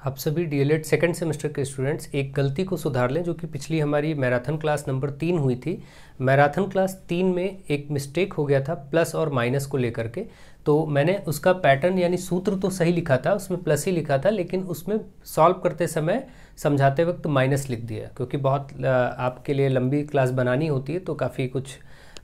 आप सभी DElEd second semester के स्टूडेंट्स एक गलती को सुधार लें जो कि पिछली हमारी मैराथन क्लास नंबर 3 हुई थी। मैराथन क्लास 3 में एक मिस्टेक हो गया था प्लस और माइनस को लेकर के। तो मैंने उसका पैटर्न यानी सूत्र तो सही लिखा था, उसमें प्लस ही लिखा था, लेकिन उसमें सॉल्व करते समय समझाते वक्त माइनस लिख दिया क्योंकि बहुत आपके लिए लंबी क्लास बनानी होती है तो काफ़ी कुछ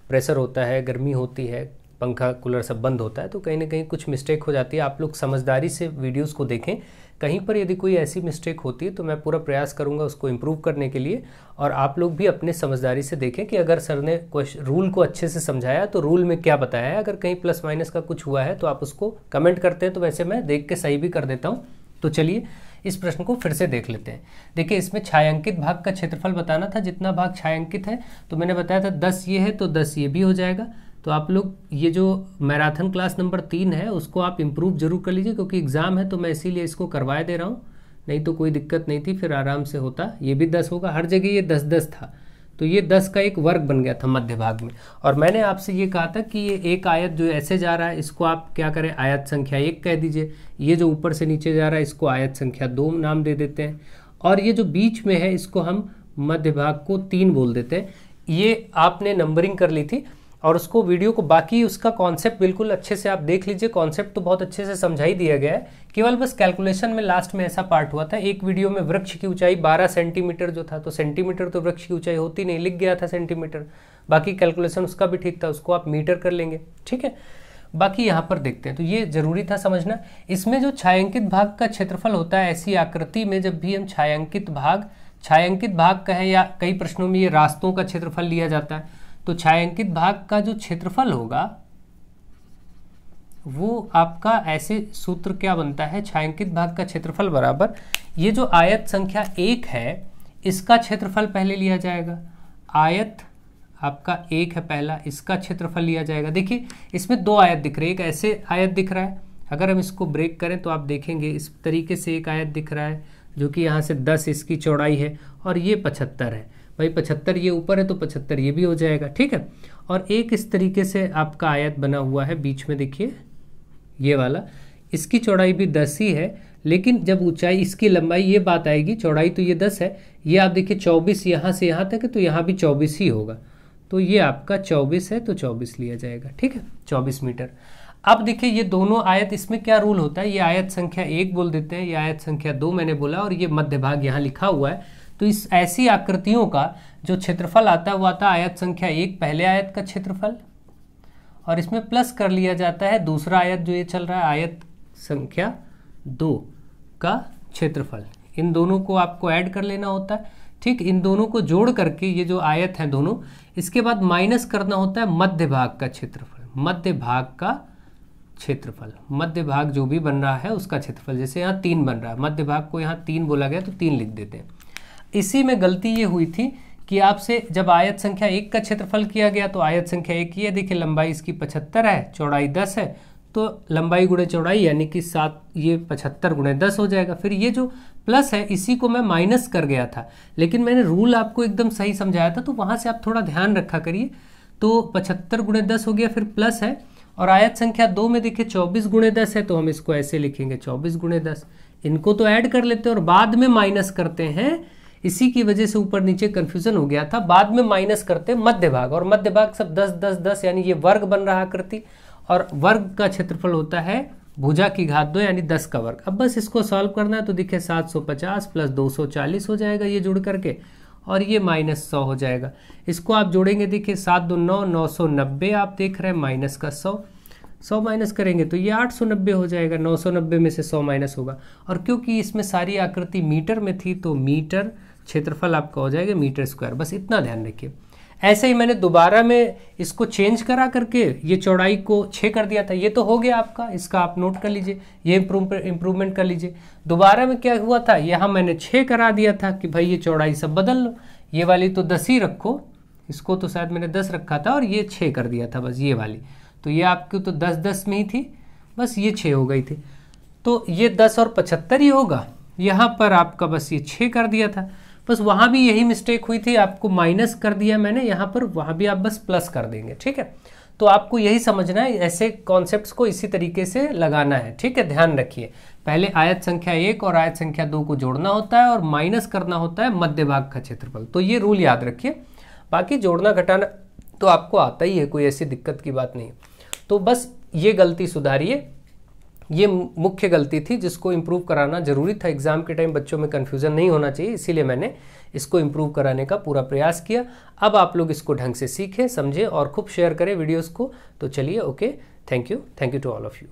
प्रेशर होता है, गर्मी होती है, पंखा कूलर सब बंद होता है, तो कहीं ना कहीं कुछ मिस्टेक हो जाती है। आप लोग समझदारी से वीडियोस को देखें, कहीं पर यदि कोई ऐसी मिस्टेक होती है तो मैं पूरा प्रयास करूंगा उसको इम्प्रूव करने के लिए। और आप लोग भी अपने समझदारी से देखें कि अगर सर ने रूल को अच्छे से समझाया तो रूल में क्या बताया है, अगर कहीं प्लस माइनस का कुछ हुआ है तो आप उसको कमेंट करते हैं, तो वैसे मैं देख के सही भी कर देता हूँ। तो चलिए इस प्रश्न को फिर से देख लेते हैं। देखिए, इसमें छायांकित भाग का क्षेत्रफल बताना था, जितना भाग छायांकित है तो मैंने बताया था 10 ये है तो 10 ये भी हो जाएगा। तो आप लोग ये जो मैराथन क्लास नंबर 3 है उसको आप इम्प्रूव जरूर कर लीजिए, क्योंकि एग्जाम है तो मैं इसीलिए इसको करवाए दे रहा हूँ, नहीं तो कोई दिक्कत नहीं थी, फिर आराम से होता। ये भी 10 होगा, हर जगह ये 10-10 था, तो ये 10 का एक वर्ग बन गया था मध्य भाग में। और मैंने आपसे ये कहा था कि ये एक आयत जो ऐसे जा रहा है इसको आप क्या करें, आयत संख्या 1 कह दीजिए। ये जो ऊपर से नीचे जा रहा है इसको आयत संख्या 2 नाम दे देते हैं, और ये जो बीच में है इसको हम मध्य भाग को 3 बोल देते हैं। ये आपने नंबरिंग कर ली थी, और उसको वीडियो को बाकी उसका कॉन्सेप्ट बिल्कुल अच्छे से आप देख लीजिए। कॉन्सेप्ट तो बहुत अच्छे से समझा ही दिया गया है, केवल बस कैलकुलेशन में लास्ट में ऐसा पार्ट हुआ था। एक वीडियो में वृक्ष की ऊंचाई 12 सेंटीमीटर जो था, तो सेंटीमीटर तो वृक्ष की ऊंचाई होती नहीं, लिख गया था सेंटीमीटर। बाकी कैलकुलेशन उसका भी ठीक था, उसको आप मीटर कर लेंगे, ठीक है। बाकी यहाँ पर देखते हैं, तो ये जरूरी था समझना। इसमें जो छायांकित भाग का क्षेत्रफल होता है, ऐसी आकृति में जब भी हम छायांकित भाग कहें, या कई प्रश्नों में ये रास्तों का क्षेत्रफल लिया जाता है, तो छायांकित भाग का जो क्षेत्रफल होगा वो आपका ऐसे सूत्र क्या बनता है, छायांकित भाग का क्षेत्रफल बराबर ये जो आयत संख्या 1 है इसका क्षेत्रफल पहले लिया जाएगा। आयत आपका 1 है पहला, इसका क्षेत्रफल लिया जाएगा। देखिए इसमें 2 आयत दिख रहे हैं, एक ऐसे आयत दिख रहा है, अगर हम इसको ब्रेक करें तो आप देखेंगे इस तरीके से एक आयत दिख रहा है जो कि यहाँ से 10 इसकी चौड़ाई है, और ये 75 है। भाई 75 ये ऊपर है तो 75 ये भी हो जाएगा, ठीक है। और एक इस तरीके से आपका आयत बना हुआ है बीच में, देखिए ये वाला, इसकी चौड़ाई भी 10 ही है, लेकिन जब ऊंचाई इसकी लंबाई ये बात आएगी, चौड़ाई तो ये 10 है, ये आप देखिए 24 यहाँ से यहाँ तक है, तो यहाँ भी 24 ही होगा, तो ये आपका 24 है तो 24 लिया जाएगा, ठीक है, 24 मीटर। अब देखिए ये दोनों आयत, इसमें क्या रूल होता है, ये आयत संख्या 1 बोल देते हैं, ये आयत संख्या 2 मैंने बोला, और ये मध्य भाग यहाँ लिखा हुआ है। तो इस ऐसी आकृतियों का जो क्षेत्रफल आता है वो आता है आयत संख्या 1 पहले आयत का क्षेत्रफल, और इसमें प्लस कर लिया जाता है दूसरा आयत जो ये चल रहा है आयत संख्या 2 का क्षेत्रफल। इन दोनों को आपको ऐड कर लेना होता है, ठीक। इन दोनों को जोड़ करके ये जो आयत है दोनों, इसके बाद माइनस करना होता है मध्य भाग का क्षेत्रफल। मध्य भाग का क्षेत्रफल, मध्य भाग जो भी बन रहा है उसका क्षेत्रफल, जैसे यहाँ 3 बन रहा है, मध्य भाग को यहाँ 3 बोला गया तो 3 लिख देते हैं। इसी में गलती ये हुई थी कि आपसे जब आयत संख्या 1 का क्षेत्रफल किया गया तो आयत संख्या 1 ये देखिए लंबाई इसकी 75 है, चौड़ाई 10 है, तो लंबाई गुणे चौड़ाई यानी कि 7, ये 75 गुणे 10 हो जाएगा। फिर ये जो प्लस है इसी को मैं माइनस कर गया था, लेकिन मैंने रूल आपको एकदम सही समझाया था, तो वहाँ से आप थोड़ा ध्यान रखा करिए। तो 75 गुणे 10 हो गया, फिर प्लस है, और आयत संख्या 2 में देखिए 24 गुणे 10 है, तो हम इसको ऐसे लिखेंगे 24 गुणे 10। इनको तो ऐड कर लेते हैं और बाद में माइनस करते हैं, इसी की वजह से ऊपर नीचे कंफ्यूजन हो गया था। बाद में माइनस करते मध्य भाग, और मध्य भाग सब 10-10-10 यानी ये वर्ग बन रहा आकृति, और वर्ग का क्षेत्रफल होता है भुजा की घात 2 यानी 10 का वर्ग। अब बस इसको सॉल्व करना है, तो देखिए 750 प्लस 240 हो जाएगा ये जुड़ करके, और ये माइनस 100 हो जाएगा। इसको आप जोड़ेंगे, देखिए 7 2 9, 990 आप देख रहे हैं, माइनस का 100 माइनस करेंगे तो ये 890 हो जाएगा, 990 में से 100 माइनस होगा। और क्योंकि इसमें सारी आकृति मीटर में थी तो मीटर क्षेत्रफल आपका हो जाएगा मीटर स्क्वायर, बस इतना ध्यान रखिए। ऐसे ही मैंने दोबारा में इसको चेंज करा करके ये चौड़ाई को 6 कर दिया था, ये तो हो गया आपका, इसका आप नोट कर लीजिए, ये इम्प्रूवमेंट कर लीजिए। दोबारा में क्या हुआ था, यहाँ मैंने 6 करा दिया था कि भाई ये चौड़ाई सब बदल लो, ये वाली तो 10 ही रखो, इसको तो शायद मैंने 10 रखा था, और ये 6 कर दिया था बस ये वाली, तो ये आपकी तो 10-10 में ही थी, बस ये 6 हो गई थी, तो ये 10 और 75 ही होगा। यहाँ पर आपका बस ये 6 कर दिया था, बस वहाँ भी यही मिस्टेक हुई थी, आपको माइनस कर दिया मैंने यहाँ पर, वहाँ भी आप बस प्लस कर देंगे, ठीक है। तो आपको यही समझना है, ऐसे कॉन्सेप्ट्स को इसी तरीके से लगाना है, ठीक है। ध्यान रखिए, पहले आयत संख्या 1 और आयत संख्या 2 को जोड़ना होता है और माइनस करना होता है मध्य भाग का क्षेत्रफल। तो ये रूल याद रखिए, बाकी जोड़ना घटाना तो आपको आता ही है, कोई ऐसी दिक्कत की बात नहीं। तो बस ये गलती सुधारिए, ये मुख्य गलती थी जिसको इम्प्रूव कराना जरूरी था। एग्जाम के टाइम बच्चों में कन्फ्यूजन नहीं होना चाहिए, इसीलिए मैंने इसको इम्प्रूव कराने का पूरा प्रयास किया। अब आप लोग इसको ढंग से सीखें, समझें और खूब शेयर करें वीडियोस को। तो चलिए, okay, thank you to all of you.